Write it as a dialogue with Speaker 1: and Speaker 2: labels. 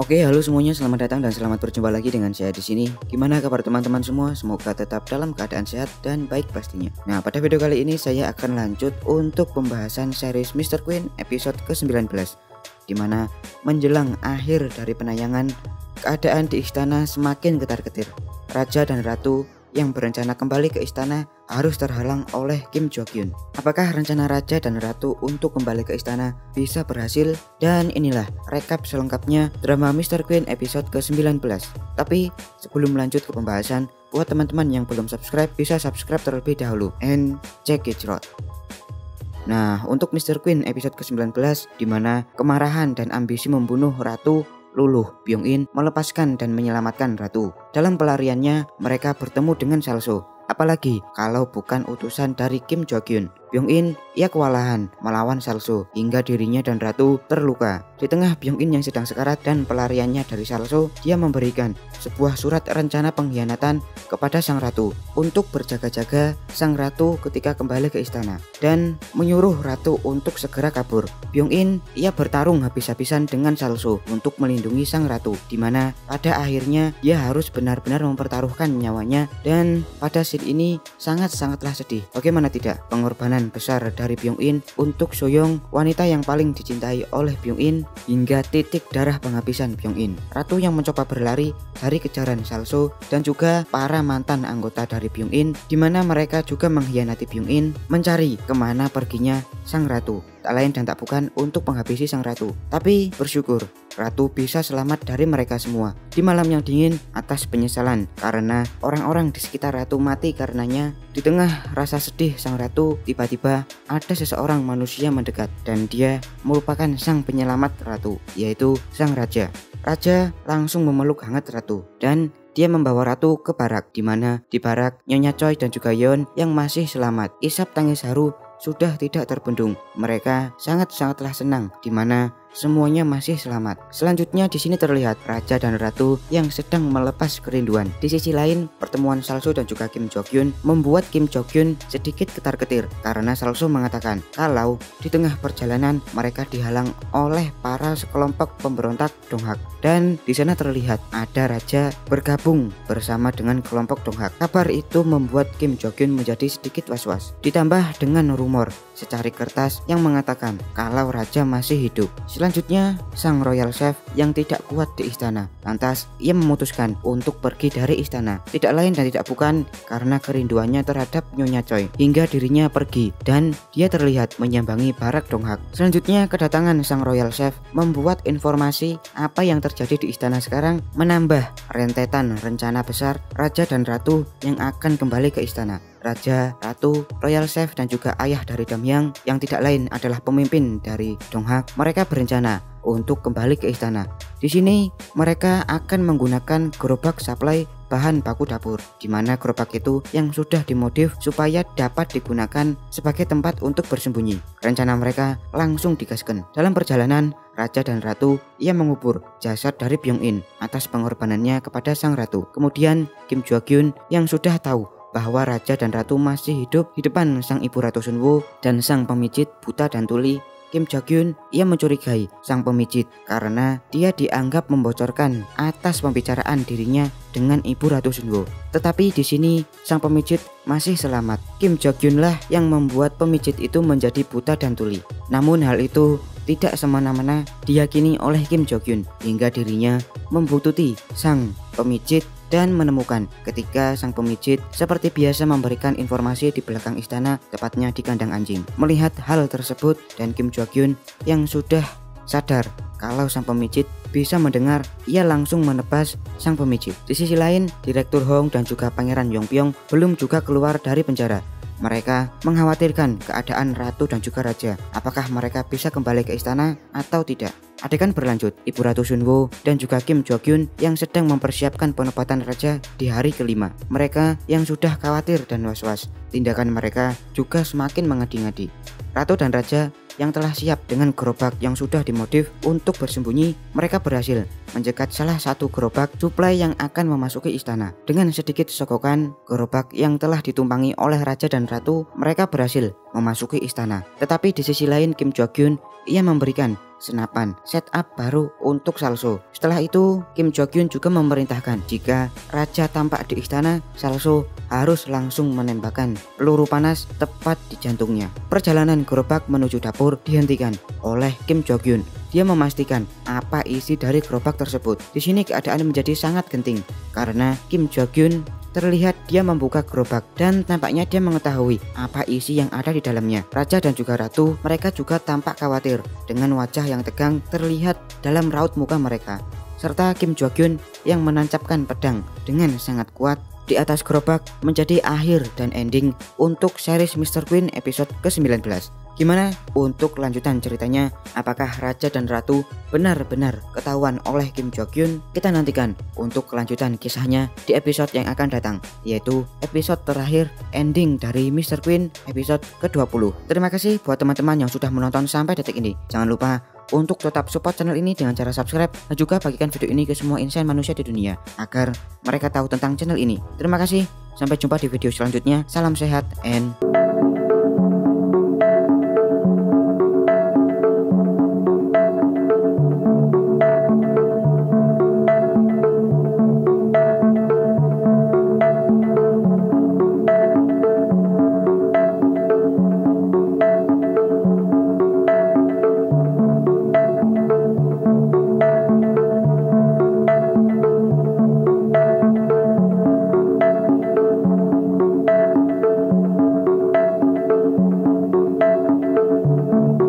Speaker 1: Oke, halo semuanya, selamat datang dan selamat berjumpa lagi dengan saya di sini. Gimana kabar teman-teman semua? Semoga tetap dalam keadaan sehat dan baik pastinya. Nah, pada video kali ini saya akan lanjut untuk pembahasan series Mr. Queen episode ke-19, dimana menjelang akhir dari penayangan, keadaan di istana semakin ketar-ketir. Raja dan Ratu yang berencana kembali ke istana harus terhalang oleh Kim Jo Hyun. Apakah rencana Raja dan Ratu untuk kembali ke istana bisa berhasil? Dan inilah rekap selengkapnya drama Mr. Queen episode ke-19. Tapi sebelum lanjut ke pembahasan, buat teman-teman yang belum subscribe bisa subscribe terlebih dahulu and check it out. Nah, untuk Mr. Queen episode ke-19, dimana kemarahan dan ambisi membunuh Ratu luluh, Byung In melepaskan dan menyelamatkan Ratu. Dalam pelariannya, mereka bertemu dengan Salso. Apalagi kalau bukan utusan dari Kim Jo Hyun. Byung In, ia kewalahan melawan Salso hingga dirinya dan Ratu terluka. Di tengah Byung In yang sedang sekarat dan pelariannya dari Salso, dia memberikan sebuah surat rencana pengkhianatan kepada Sang Ratu untuk berjaga-jaga Sang Ratu ketika kembali ke istana dan menyuruh Ratu untuk segera kabur. Byung In, ia bertarung habis-habisan dengan Salso untuk melindungi Sang Ratu, di mana pada akhirnya dia harus benar-benar mempertaruhkan nyawanya, dan pada scene ini sangat-sangatlah sedih. Bagaimana tidak, pengorbanan besar dari Byung In untuk Soyoung, wanita yang paling dicintai oleh Byung In, hingga titik darah penghabisan Byung In. Ratu yang mencoba berlari dari kejaran Salso dan juga para mantan anggota dari Byung In, di mana mereka juga mengkhianati Byung In, mencari kemana perginya Sang Ratu. Tak lain dan tak bukan untuk menghabisi Sang Ratu. Tapi bersyukur Ratu bisa selamat dari mereka semua di malam yang dingin atas penyesalan karena orang-orang di sekitar Ratu mati karenanya. Di tengah rasa sedih Sang Ratu, tiba-tiba ada seseorang manusia mendekat dan dia merupakan sang penyelamat Ratu, yaitu Sang Raja. Raja langsung memeluk hangat Ratu dan dia membawa Ratu ke barak, di mana di barak Nyonya Choi dan juga Yeon yang masih selamat. Isap tangis haru sudah tidak terbendung. Mereka sangat-sangatlah senang di mana semuanya masih selamat. Selanjutnya di sini terlihat Raja dan Ratu yang sedang melepas kerinduan. Di sisi lain, pertemuan Salso dan juga Kim Jo Hyun membuat Kim Jo Hyun sedikit ketar-ketir karena Salso mengatakan kalau di tengah perjalanan mereka dihalang oleh para sekelompok pemberontak Donghak, dan di sana terlihat ada Raja bergabung bersama dengan kelompok Donghak. Kabar itu membuat Kim Jo Hyun menjadi sedikit was-was. Ditambah dengan rumor secari kertas yang mengatakan kalau Raja masih hidup. Selanjutnya, sang royal chef yang tidak kuat di istana. Lantas, ia memutuskan untuk pergi dari istana. Tidak lain dan tidak bukan karena kerinduannya terhadap Nyonya Choi, hingga dirinya pergi dan dia terlihat menyambangi barak Donghak. Selanjutnya, kedatangan sang royal chef membuat informasi apa yang terjadi di istana sekarang menambah rentetan rencana besar Raja dan Ratu yang akan kembali ke istana. Raja, Ratu, Royal Chef dan juga ayah dari Damhyang yang tidak lain adalah pemimpin dari Donghak. Mereka berencana untuk kembali ke istana. Di sini mereka akan menggunakan gerobak supply bahan baku dapur, di mana gerobak itu yang sudah dimodif supaya dapat digunakan sebagai tempat untuk bersembunyi. Rencana mereka langsung digaskan. Dalam perjalanan, Raja dan Ratu ia mengubur jasad dari Byung In atas pengorbanannya kepada Sang Ratu. Kemudian Kim Jo Hyun yang sudah tahu bahwa Raja dan Ratu masih hidup di depan sang ibu Ratu Sunwoo dan sang pemijit buta dan tuli, Kim Jo Hyun ia mencurigai sang pemijit karena dia dianggap membocorkan atas pembicaraan dirinya dengan ibu Ratu Sunwoo. Tetapi di sini sang pemijit masih selamat. Kim Jo Hyun lah yang membuat pemijit itu menjadi buta dan tuli. Namun hal itu tidak semena-mena diyakini oleh Kim Jo Hyun hingga dirinya membuntuti sang pemijit dan menemukan ketika sang pemijit seperti biasa memberikan informasi di belakang istana, tepatnya di kandang anjing. Melihat hal tersebut dan Kim Jo Hyun yang sudah sadar kalau sang pemijit bisa mendengar, ia langsung menebas sang pemijit. Di sisi lain, Direktur Hong dan juga Pangeran Yongpyong belum juga keluar dari penjara. Mereka mengkhawatirkan keadaan Ratu dan juga Raja. Apakah mereka bisa kembali ke istana atau tidak? Adegan berlanjut, Ibu Ratu Sunwoo dan juga Kim Jo Hyun yang sedang mempersiapkan penempatan Raja di hari kelima. Mereka yang sudah khawatir dan was-was. Tindakan mereka juga semakin mengadi-ngadi. Ratu dan Raja yang telah siap dengan gerobak yang sudah dimodif untuk bersembunyi, mereka berhasil menjegat salah satu gerobak suplai yang akan memasuki istana. Dengan sedikit sogokan gerobak yang telah ditumpangi oleh Raja dan Ratu, mereka berhasil memasuki istana. Tetapi di sisi lain, Kim Jo Hyun ia memberikan senapan setup baru untuk Salso. Setelah itu, Kim Jo Hyun juga memerintahkan jika raja tampak di istana, Salso harus langsung menembakkan peluru panas tepat di jantungnya. Perjalanan gerobak menuju dapur dihentikan oleh Kim Jo Hyun. Dia memastikan apa isi dari gerobak tersebut. Di sini keadaan menjadi sangat genting karena Kim Jo Hyun terlihat dia membuka gerobak dan tampaknya dia mengetahui apa isi yang ada di dalamnya. Raja dan juga ratu, mereka juga tampak khawatir dengan wajah yang tegang terlihat dalam raut muka mereka. Serta Kim Jo Hyun yang menancapkan pedang dengan sangat kuat di atas gerobak menjadi akhir dan ending untuk series Mr. Queen episode ke-19. Gimana untuk lanjutan ceritanya? Apakah raja dan ratu benar-benar ketahuan oleh Kim Jo Hyun? Kita nantikan untuk kelanjutan kisahnya di episode yang akan datang, yaitu episode terakhir ending dari Mr. Queen episode ke-20. Terima kasih buat teman-teman yang sudah menonton sampai detik ini. Jangan lupa untuk tetap support channel ini dengan cara subscribe dan juga bagikan video ini ke semua insan manusia di dunia agar mereka tahu tentang channel ini. Terima kasih, sampai jumpa di video selanjutnya. Salam sehat and